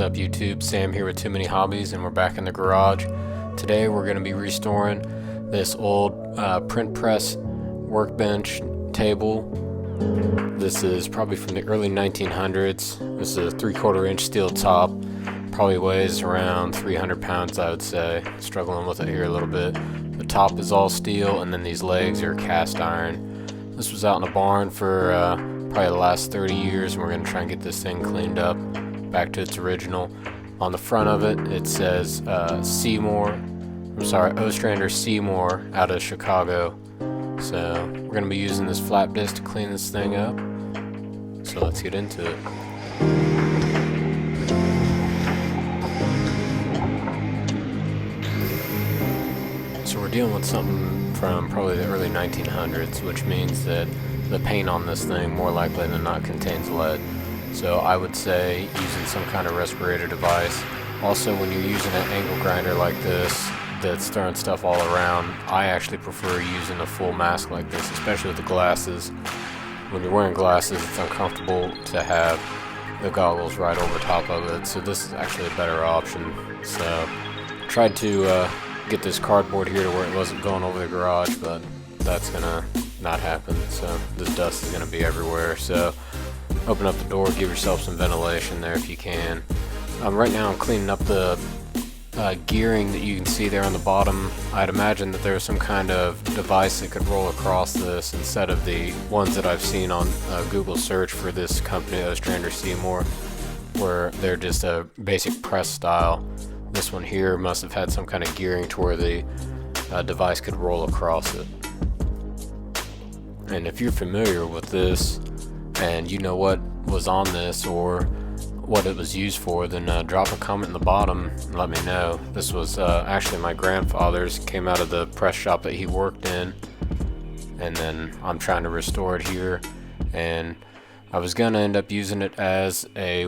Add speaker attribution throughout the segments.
Speaker 1: up YouTube? Sam here with Too Many Hobbies, and we're back in the garage. Today we're going to be restoring this old print press workbench table. This is probably from the early 1900s. This is a 3/4 inch steel top. Probably weighs around 300 pounds, I would say. Struggling with it here a little bit. The top is all steel, and then these legs are cast iron. This was out in the barn for probably the last 30 years, and we're going to try and get this thing cleaned up back to its original. On the front of it, it says Ostrander Seymour out of Chicago. So we're going to be using this flat disc to clean this thing up. So let's get into it. So we're dealing with something from probably the early 1900s, which means that the paint on this thing more likely than not contains lead. So I would say using some kind of respirator device. Also, when you're using an angle grinder like this that's throwing stuff all around, I actually prefer using a full mask like this, especially with the glasses. When you're wearing glasses, it's uncomfortable to have the goggles right over top of it, so this is actually a better option. So I tried to get this cardboard here to where it wasn't going over the garage, but that's gonna not happen. So this dust is gonna be everywhere. So open up the door, give yourself some ventilation there if you can. Right now I'm cleaning up the gearing that you can see there on the bottom. I'd imagine that there's some kind of device that could roll across this instead of the ones that I've seen on Google search for this company, Ostrander Seymour, where they're just a basic press style. This one here must have had some kind of gearing to where the device could roll across it. And if you're familiar with this and you know what was on this or what it was used for, then drop a comment in the bottom and let me know. This was actually my grandfather's. Came out of the press shop that he worked in, and then I'm trying to restore it here, and I was gonna end up using it as a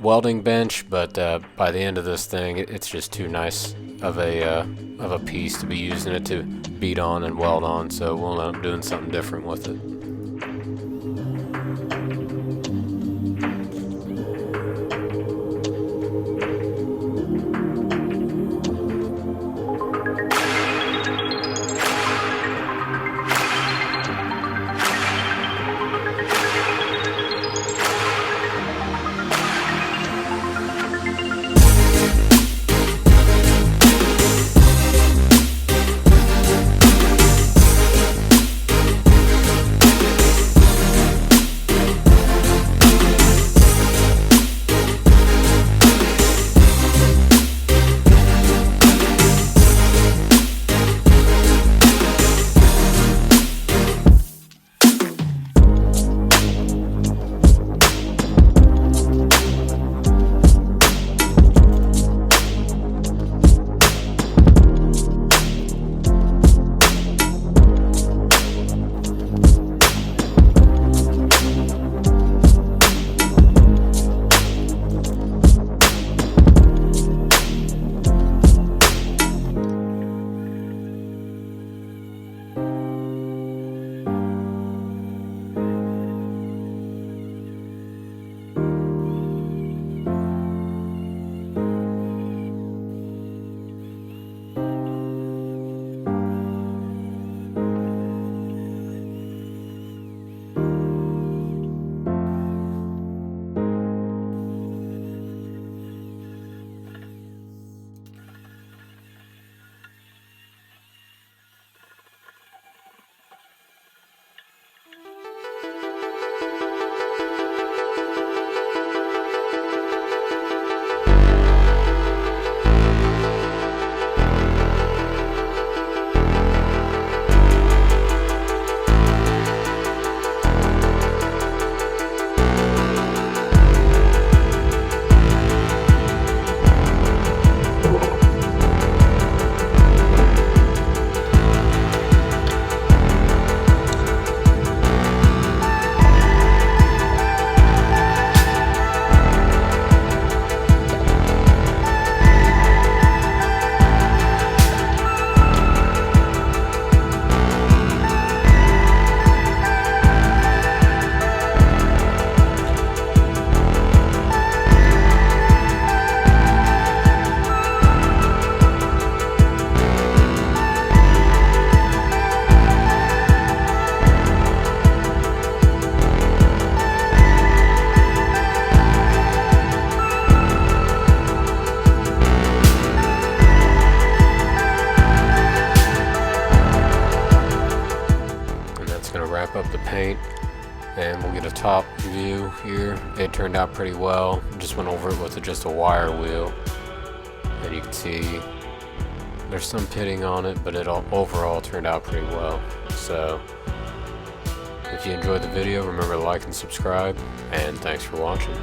Speaker 1: welding bench, but by the end of this thing it's just too nice of a piece to be using it to beat on and weld on, so we'll end up doing something different with it. that's going to wrap up the paint, and we'll get a top view here. It turned out pretty well. Just went over it with just a wire wheel, and you can see there's some pitting on it, but it overall turned out pretty well. So if you enjoyed the video, remember to like and subscribe, and thanks for watching.